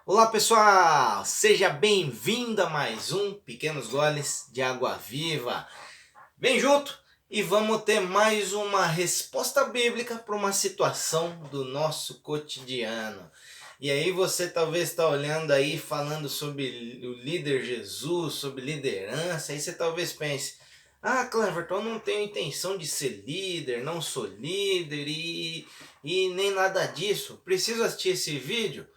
Olá pessoal, seja bem-vindo a mais um Pequenos Goles de Água Viva. Vem junto e vamos ter mais uma resposta bíblica para uma situação do nosso cotidiano. E aí você talvez está olhando aí falando sobre o líder Jesus, sobre liderança, aí você talvez pense: ah, Cleverton, eu não tenho intenção de ser líder, não sou líder e nem nada disso. Preciso assistir esse vídeo?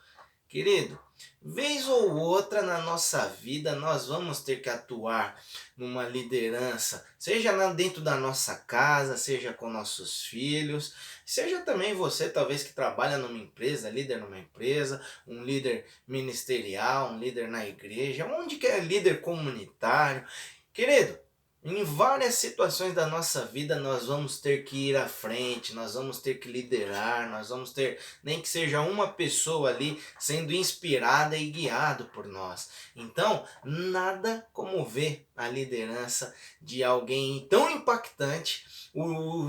Querido, vez ou outra na nossa vida nós vamos ter que atuar numa liderança, seja dentro da nossa casa, seja com nossos filhos, seja também você talvez que trabalha numa empresa, líder numa empresa, um líder ministerial, um líder na igreja, onde que é líder comunitário. Querido, em várias situações da nossa vida nós vamos ter que ir à frente, nós vamos ter que liderar, nós vamos ter, nem que seja uma pessoa ali sendo inspirada e guiado por nós. Então, nada como ver a liderança de alguém tão impactante.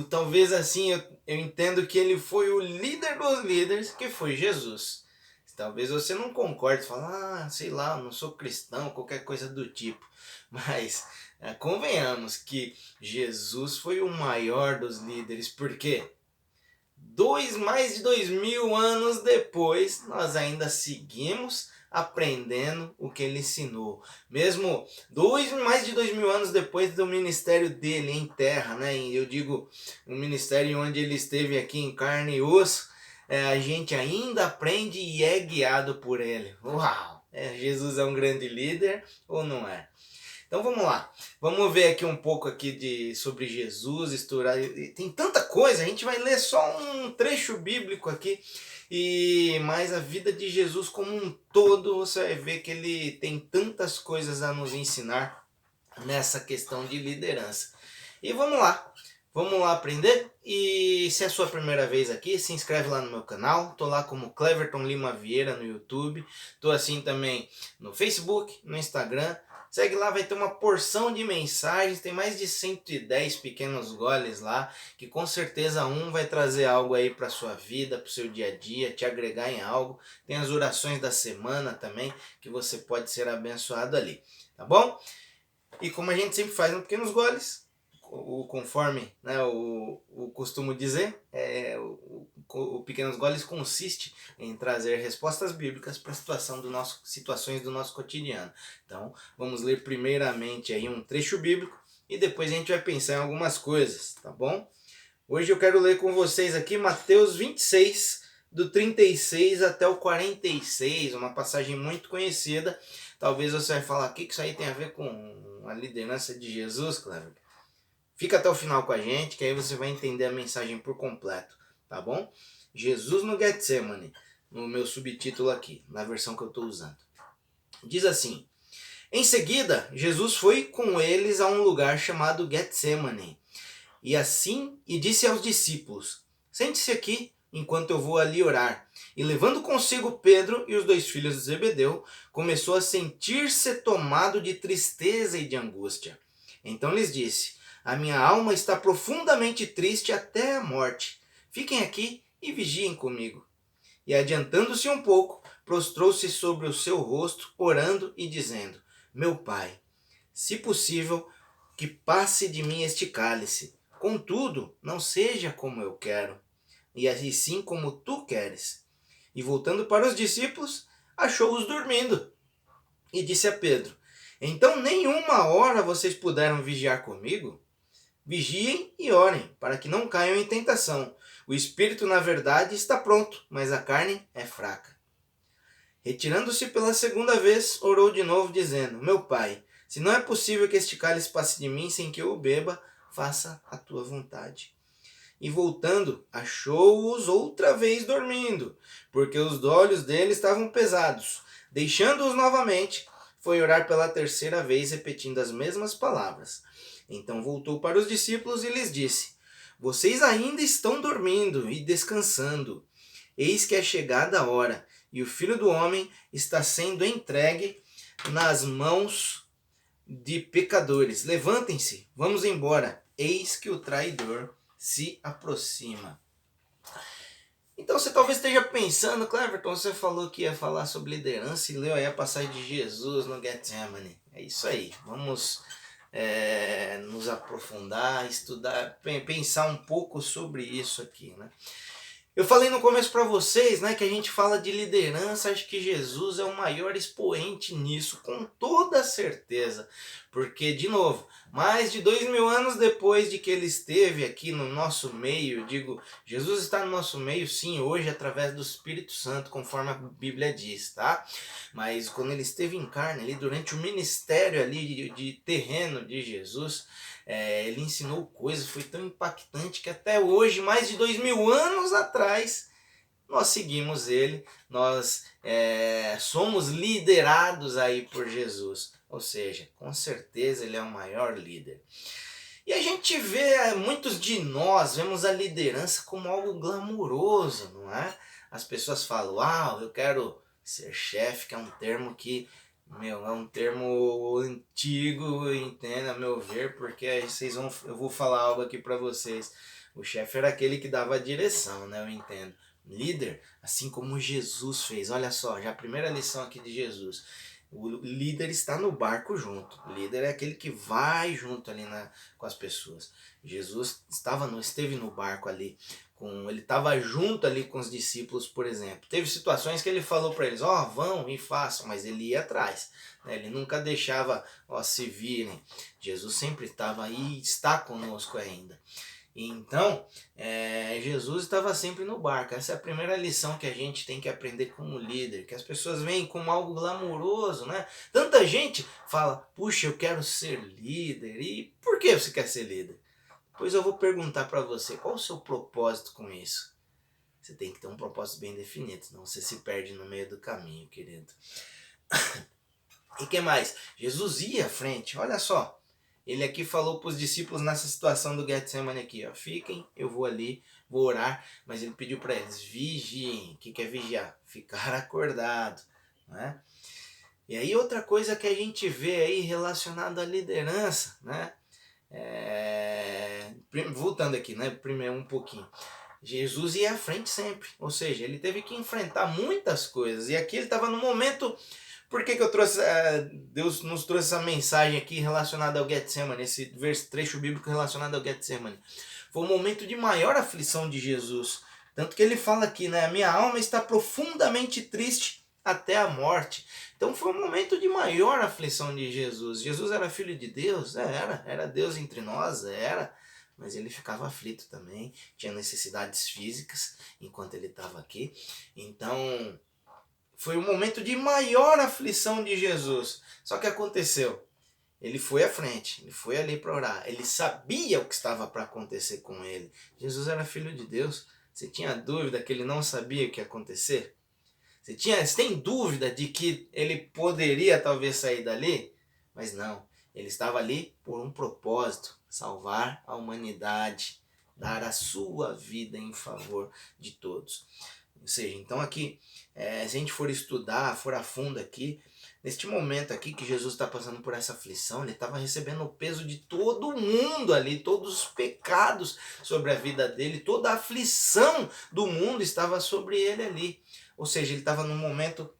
Talvez assim eu entendo que ele foi o líder dos líderes, que foi Jesus. Talvez você não concorde, fala, sei lá, eu não sou cristão, qualquer coisa do tipo. Mas convenhamos que Jesus foi o maior dos líderes, porque mais de 2000 anos depois, nós ainda seguimos aprendendo o que ele ensinou. Mesmo mais de 2000 anos depois do ministério dele em terra, né? E eu digo, um ministério onde ele esteve aqui em carne e osso, a gente ainda aprende e é guiado por ele. Uau! Jesus é um grande líder ou não é? Então vamos lá, vamos ver aqui um pouco sobre Jesus, estourar. Tem tanta coisa, a gente vai ler só um trecho bíblico aqui, mas a vida de Jesus como um todo, você vai ver que ele tem tantas coisas a nos ensinar nessa questão de liderança. E vamos lá aprender. E se é a sua primeira vez aqui, se inscreve lá no meu canal. Tô lá como Cleverton Lima Vieira no YouTube. Tô assim também no Facebook, no Instagram. Segue lá, vai ter uma porção de mensagens. Tem mais de 110 pequenos goles lá, que com certeza um vai trazer algo aí para sua vida, para o seu dia a dia, te agregar em algo. Tem as orações da semana também, que você pode ser abençoado ali, tá bom? E como a gente sempre faz no Pequenos Goles, conforme, né, o costumo dizer, o Pequenos Goles consiste em trazer respostas bíblicas para situações do nosso cotidiano. Então, vamos ler primeiramente aí um trecho bíblico e depois a gente vai pensar em algumas coisas, tá bom? Hoje eu quero ler com vocês aqui Mateus 26, do 36 até o 46, uma passagem muito conhecida. Talvez você vai falar, o que isso aí tem a ver com a liderança de Jesus, Cleber? Fica até o final com a gente, que aí você vai entender a mensagem por completo, tá bom? Jesus no Getsemane, no meu subtítulo aqui, na versão que eu estou usando. Diz assim: em seguida, Jesus foi com eles a um lugar chamado Getsemane, e disse aos discípulos: sente-se aqui, enquanto eu vou ali orar. E levando consigo Pedro e os dois filhos de Zebedeu, começou a sentir-se tomado de tristeza e de angústia. Então lhes disse: a minha alma está profundamente triste até a morte. Fiquem aqui e vigiem comigo. E adiantando-se um pouco, prostrou-se sobre o seu rosto, orando e dizendo: meu Pai, se possível, que passe de mim este cálice. Contudo, não seja como eu quero, e assim sim como tu queres. E voltando para os discípulos, achou-os dormindo. E disse a Pedro: então nenhuma hora vocês puderam vigiar comigo? Vigiem e orem, para que não caiam em tentação. O espírito, na verdade, está pronto, mas a carne é fraca. Retirando-se pela segunda vez, orou de novo, dizendo: meu Pai, se não é possível que este cálice passe de mim sem que eu o beba, faça a tua vontade. E voltando, achou-os outra vez dormindo, porque os olhos dele estavam pesados. Deixando-os novamente, foi orar pela terceira vez, repetindo as mesmas palavras. Então voltou para os discípulos e lhes disse: vocês ainda estão dormindo e descansando. Eis que é chegada a hora, e o Filho do Homem está sendo entregue nas mãos de pecadores. Levantem-se, vamos embora. Eis que o traidor se aproxima. Então você talvez esteja pensando, Cleverton, você falou que ia falar sobre liderança e leu aí a passagem de Jesus no Getsemane. É isso aí, vamos nos aprofundar, estudar, pensar um pouco sobre isso aqui, né? Eu falei no começo para vocês, né, que a gente fala de liderança, acho que Jesus é o maior expoente nisso, com toda certeza. Porque, de novo, mais de 2000 anos depois de que ele esteve aqui no nosso meio, digo, Jesus está no nosso meio, sim, hoje através do Espírito Santo, conforme a Bíblia diz, tá? Mas quando ele esteve em carne, ali durante o ministério ali de terreno de Jesus, ele ensinou coisas, foi tão impactante que até hoje, mais de 2000 anos atrás, nós seguimos ele, nós somos liderados aí por Jesus. Ou seja, com certeza ele é o maior líder. E a gente vê, muitos de nós vemos a liderança como algo glamuroso, não é? As pessoas falam, eu quero ser chefe, que é um termo que, é um termo antigo, entenda, a meu ver, porque eu vou falar algo aqui para vocês. O chefe era aquele que dava a direção, né? Eu entendo. Líder, assim como Jesus fez. Olha só, já a primeira lição aqui de Jesus. O líder está no barco junto. O líder é aquele que vai junto ali com as pessoas. Jesus esteve no barco ali. Ele estava junto ali com os discípulos, por exemplo. Teve situações que ele falou para eles, vão e façam, mas ele ia atrás. Né? Ele nunca deixava, se virem. Jesus sempre estava aí e está conosco ainda. Então, Jesus estava sempre no barco. Essa é a primeira lição que a gente tem que aprender como líder, que as pessoas veem como algo glamuroso, né? Tanta gente fala, puxa, eu quero ser líder. E por que você quer ser líder? Pois eu vou perguntar para você, qual o seu propósito com isso? Você tem que ter um propósito bem definido, senão você se perde no meio do caminho, querido. E que mais? Jesus ia à frente, olha só. Ele aqui falou para os discípulos nessa situação do Getsemane aqui, fiquem, eu vou ali, vou orar, mas ele pediu para eles, vigiem. O que é vigiar? Ficar acordado, né? E aí outra coisa que a gente vê aí relacionada à liderança, né? Voltando aqui, né? Primeiro um pouquinho. Jesus ia à frente sempre, ou seja, ele teve que enfrentar muitas coisas, e aqui ele estava no momento. Por que eu trouxe, Deus nos trouxe essa mensagem aqui relacionada ao Getsemane, esse trecho bíblico relacionado ao Getsemane? Foi um momento de maior aflição de Jesus. Tanto que ele fala aqui, né? A minha alma está profundamente triste até a morte. Então foi um momento de maior aflição de Jesus. Jesus era filho de Deus? Era Deus entre nós? Era. Mas ele ficava aflito também, tinha necessidades físicas enquanto ele estava aqui. Então, foi o momento de maior aflição de Jesus. Só que aconteceu. Ele foi à frente, ele foi ali para orar. Ele sabia o que estava para acontecer com ele. Jesus era filho de Deus. Você tinha dúvida que ele não sabia o que ia acontecer? Você tem dúvida de que ele poderia talvez sair dali? Mas não, ele estava ali por um propósito, salvar a humanidade, dar a sua vida em favor de todos. Ou seja, então aqui, se a gente for estudar, for a fundo aqui, neste momento aqui que Jesus está passando por essa aflição, ele estava recebendo o peso de todo mundo ali, todos os pecados sobre a vida dele, toda a aflição do mundo estava sobre ele ali. Ou seja, ele estava num momento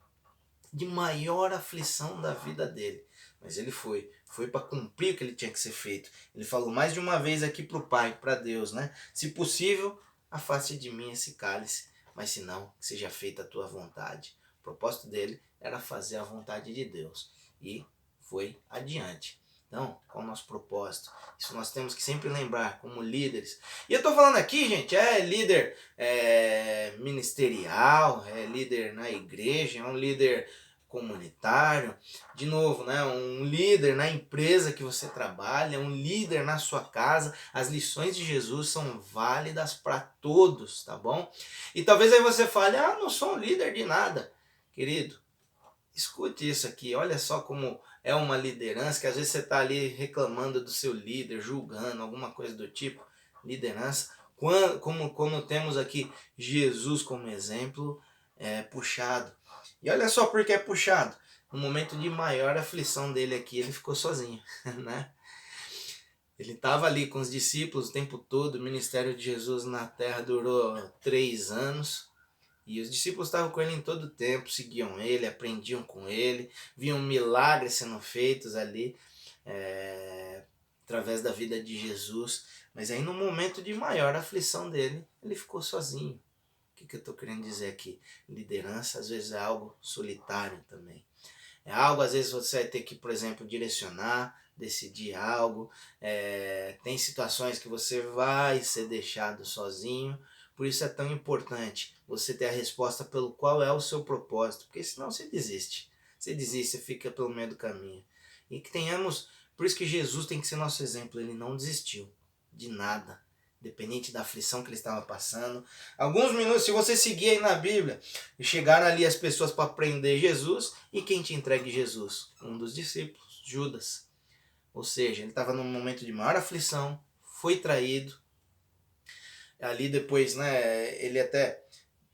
de maior aflição da vida dele. Mas ele foi para cumprir o que ele tinha que ser feito. Ele falou mais de uma vez aqui para o Pai, para Deus, né? Se possível, afaste de mim esse cálice, mas se não, que seja feita a tua vontade. O propósito dele era fazer a vontade de Deus. E foi adiante. Então, qual é o nosso propósito? Isso nós temos que sempre lembrar como líderes. E eu estou falando aqui, gente, líder ministerial, é líder na igreja, é um líder comunitário, de novo, né, um líder na empresa que você trabalha, um líder na sua casa. As lições de Jesus são válidas para todos, tá bom? E talvez aí você fale, não sou um líder de nada. Querido, escute isso aqui, olha só como é uma liderança, que às vezes você está ali reclamando do seu líder, julgando, alguma coisa do tipo. Liderança, como temos aqui Jesus como exemplo, puxado. E olha só por que é puxado. No momento de maior aflição dele aqui, ele ficou sozinho, né? Ele estava ali com os discípulos o tempo todo. O ministério de Jesus na terra durou 3 anos. E os discípulos estavam com ele em todo o tempo, seguiam ele, aprendiam com ele, viam milagres sendo feitos ali através da vida de Jesus. Mas aí no momento de maior aflição dele, ele ficou sozinho. O que eu estou querendo dizer aqui? Liderança às vezes é algo solitário também. É algo, às vezes você vai ter que, por exemplo, direcionar, decidir algo. Tem situações que você vai ser deixado sozinho. Por isso é tão importante você ter a resposta pelo qual é o seu propósito. Porque senão você desiste. Você desiste, você fica pelo meio do caminho. E que tenhamos... Por isso que Jesus tem que ser nosso exemplo. Ele não desistiu de nada, independente da aflição que ele estava passando. Alguns minutos, se você seguir aí na Bíblia, chegaram ali as pessoas para prender Jesus, e quem te entregue Jesus? Um dos discípulos, Judas. Ou seja, ele estava num momento de maior aflição, foi traído. Ali depois, ele até...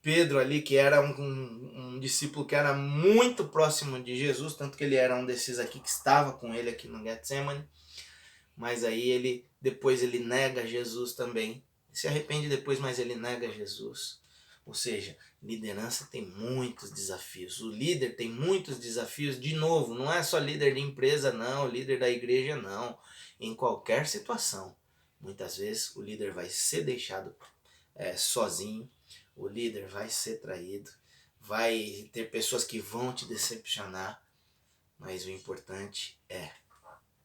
Pedro ali, que era um discípulo que era muito próximo de Jesus, tanto que ele era um desses aqui que estava com ele aqui no Getsemane. Mas aí depois ele nega Jesus também. Se arrepende depois, mas ele nega Jesus. Ou seja, liderança tem muitos desafios. O líder tem muitos desafios. De novo, não é só líder de empresa não, líder da igreja não. Em qualquer situação. Muitas vezes o líder vai ser deixado sozinho. O líder vai ser traído. Vai ter pessoas que vão te decepcionar. Mas o importante é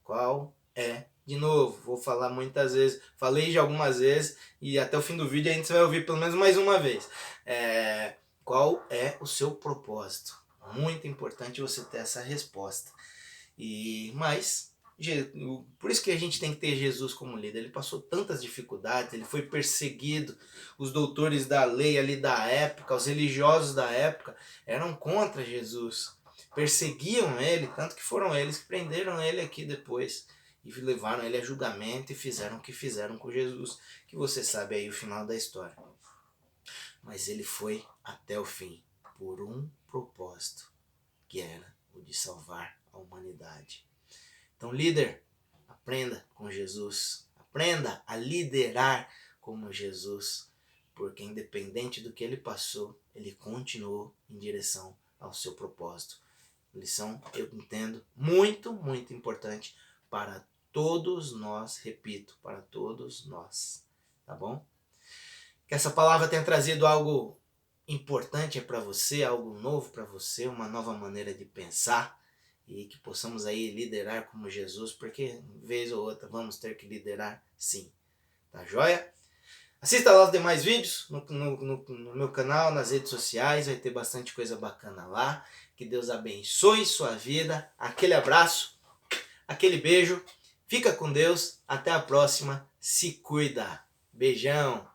qual é. De novo, vou falar muitas vezes, falei já algumas vezes, e até o fim do vídeo a gente vai ouvir pelo menos mais uma vez. Qual é o seu propósito? Muito importante você ter essa resposta. Mas, por isso que a gente tem que ter Jesus como líder. Ele passou tantas dificuldades, ele foi perseguido. Os doutores da lei ali da época, os religiosos da época, eram contra Jesus. Perseguiam ele, tanto que foram eles que prenderam ele aqui depois. E levaram ele a julgamento e fizeram o que fizeram com Jesus. Que você sabe aí o final da história. Mas ele foi até o fim. Por um propósito. Que era o de salvar a humanidade. Então, líder, aprenda com Jesus. Aprenda a liderar como Jesus. Porque independente do que ele passou, ele continuou em direção ao seu propósito. Lição, eu entendo, muito, muito importante para todos nós, repito, para todos nós, tá bom? Que essa palavra tenha trazido algo importante para você, algo novo para você, uma nova maneira de pensar, e que possamos aí liderar como Jesus, porque vez ou outra vamos ter que liderar sim, tá joia? Assista lá os demais vídeos no meu canal, nas redes sociais, vai ter bastante coisa bacana lá. Que Deus abençoe sua vida. Aquele abraço, aquele beijo. Fica com Deus. Até a próxima. Se cuida. Beijão.